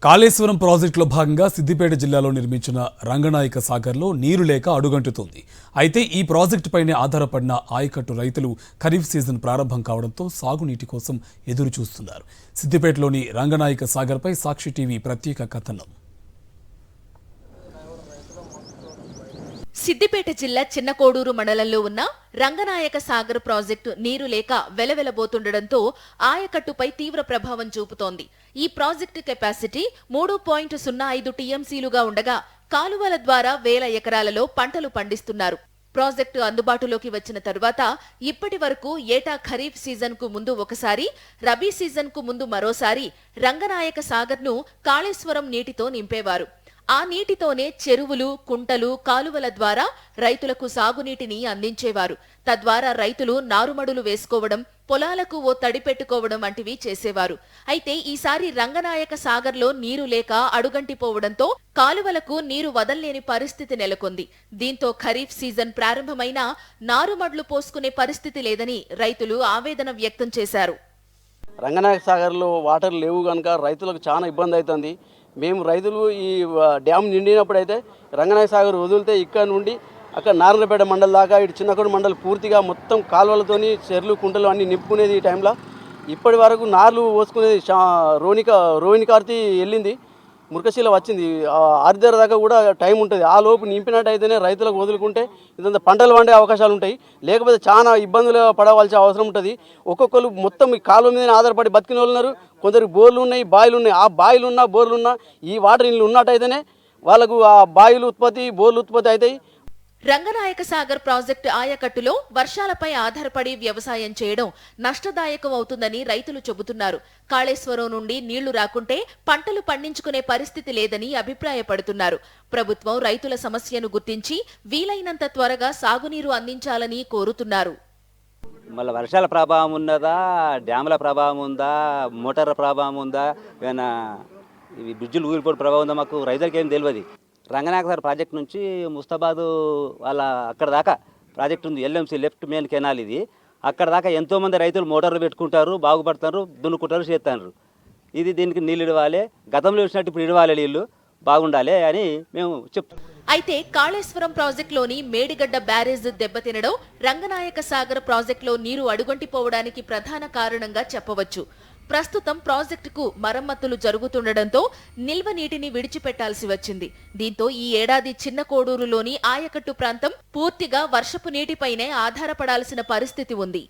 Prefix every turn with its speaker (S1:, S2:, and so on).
S1: కాళేశ్వరం ప్రాజెక్టులో భాగంగా సిద్దిపేట జిల్లాలో నిర్మించిన రంగనాయక సాగర్లో నీరు లేక అడుగంటుతోంది. అయితే ఈ ప్రాజెక్టుపైనే ఆధారపడిన ఆయకట్టు రైతులు ఖరీఫ్ సీజన్ ప్రారంభం కావడంతో సాగునీటి కోసం ఎదురు చూస్తున్నారు. సిద్దిపేటలోని రంగనాయక సాగర్పై సాక్షి టీవీ ప్రత్యేక కథనం.
S2: సిద్దిపేట జిల్లా చిన్నకోడూరు మండలంలో ఉన్న రంగనాయక సాగర్ ప్రాజెక్టు నీరు లేక వెలవెలబోతుండటంతో ఆయకట్టుపై తీవ్ర ప్రభావం చూపుతోంది. ఈ ప్రాజెక్టు కెపాసిటీ 3.05 టీఎంసీలుగా ఉండగా కాలువల ద్వారా వేల ఎకరాలలో పంటలు పండిస్తున్నారు. ప్రాజెక్టు అందుబాటులోకి వచ్చిన తరువాత ఇప్పటి వరకు ఏటా ఖరీఫ్ సీజన్ కు ముందు ఒకసారి, రబీ సీజన్ కు ముందు మరోసారి రంగనాయక సాగర్ను కాళేశ్వరం నీటితో నింపేవారు. ఆ నీటితోనే చెరువులు, కుంటలు, కాలువల ద్వారా రైతులకు సాగునీటిని అందించేవారు. తద్వారా రైతులు నారుమడులు వేసుకోవడం, పొలాలకు ఓ తడి పెట్టుకోవడం వంటివి చేసేవారు. అయితే ఈసారి రంగనాయక సాగర్లో నీరు లేక అడుగంటిపోవడంతో కాలువలకు నీరు వదల్లేని పరిస్థితి నెలకొంది. దీంతో ఖరీఫ్ సీజన్ ప్రారంభమైనా నారుమడులు పోసుకునే పరిస్థితి లేదని రైతులు ఆవేదన వ్యక్తం చేశారు.
S3: రంగనాయక సాగర్లో వాటర్ లేవు కనుక రైతులకు చాలా ఇబ్బంది అవుతుంది. మేము రైతులు ఈ డ్యామ్ నిండినప్పుడు అయితే రంగనాయక సాగర్ వదిలితే ఇక్కడ నుండి అక్కడ నారాయణపేట మండలం దాకా ఇటు చిన్నకోడు మండలం పూర్తిగా మొత్తం కాలువలతోని చెర్లు కుంటలు అన్నీ నింపుకునేది. ఈ టైంలో ఇప్పటి వరకు నార్లు పోసుకునేది రోహిణి కార్తీ వెళ్ళింది, మురకశీల వచ్చింది. ఆరిద్దర దాకా కూడా టైం ఉంటుంది. ఆ లోపు నింపినట్టయితేనే రైతులకు వదులుకుంటే ఇదంతా పంటలు పండే అవకాశాలు ఉంటాయి. లేకపోతే చాలా ఇబ్బందులు పడవలసిన అవసరం ఉంటుంది. ఒక్కొక్కరు మొత్తం ఈ కాలువ మీద ఆధారపడి బతికిన వాళ్ళు ఉన్నారు. కొందరికి బోర్లు ఉన్నాయి, బాయిలు ఉన్నాయి. ఆ బాయిలు ఉన్నా బోర్లు ఉన్నా ఈ వాటర్ ఇల్లు ఉన్నట్టయితేనే వాళ్ళకు ఆ బాయిలు ఉత్పత్తి, బోర్లు ఉత్పత్తి అవుతాయి.
S2: రంగనాయక సాగర్ ప్రాజెక్టు ఆయకట్టులో వర్షాలపై ఆధారపడి వ్యవసాయం చేయడం నష్టదాయకం అవుతుందని రైతులు చెబుతున్నారు. కాళేశ్వరం నుండి నీళ్లు రాకుంటే పంటలు పండించుకునే పరిస్థితి లేదని అభిప్రాయపడుతున్నారు. ప్రభుత్వం రైతుల సమస్యను గుర్తించి వీలైనంత త్వరగా సాగునీరు అందించాలని కోరుతున్నారు.
S4: మళ్ళీ వర్షాల ప్రభావం ఉన్నదా, డ్యాముల ప్రభావం ఉందా, మోటార్ల ప్రభావం ఉందా, ఏమైనా ఇవి బ్రిడ్జులు ఊరిపోవడం ప్రభావం ఉందా, మాకు రైతులకి ఏం తెలియదు. రంగనాయక సాగర్ ప్రాజెక్ట్ నుంచి ముస్తాబాదు వాళ్ళ అక్కడ దాకా ప్రాజెక్ట్ ఉంది, ఎల్ఎంసీ లెఫ్ట్ మెయిన్ కెనాల్ ఇది. అక్కడ దాకా ఎంతోమంది రైతులు మోటార్లు పెట్టుకుంటారు, బాగుపడతారు, దున్నుకుంటారు, చేస్తారు. ఇది దీనికి నీళ్ళు ఇవ్వాలి, గతంలో ఇచ్చినట్టు ఇప్పుడు ఇవ్వాలి, నీళ్ళు బాగుండాలి అని మేము చెప్తాం.
S2: అయితే కాళేశ్వరం ప్రాజెక్టులోని మేడిగడ్డ బ్యారేజ్ దెబ్బతినడం రంగనాయక సాగర్ ప్రాజెక్టులో నీరు అడుగంటిపోవడానికి ప్రధాన కారణంగా చెప్పవచ్చు. ప్రస్తుతం ప్రాజెక్టుకు మరమ్మతులు జరుగుతుండటంతో నిల్వ నీటిని విడిచిపెట్టాల్సి వచ్చింది. దీంతో ఈ ఏడాది చిన్న కోడూరులోని ఆయకట్టు ప్రాంతం పూర్తిగా వర్షపు నీటిపైనే ఆధారపడాల్సిన పరిస్థితి ఉంది.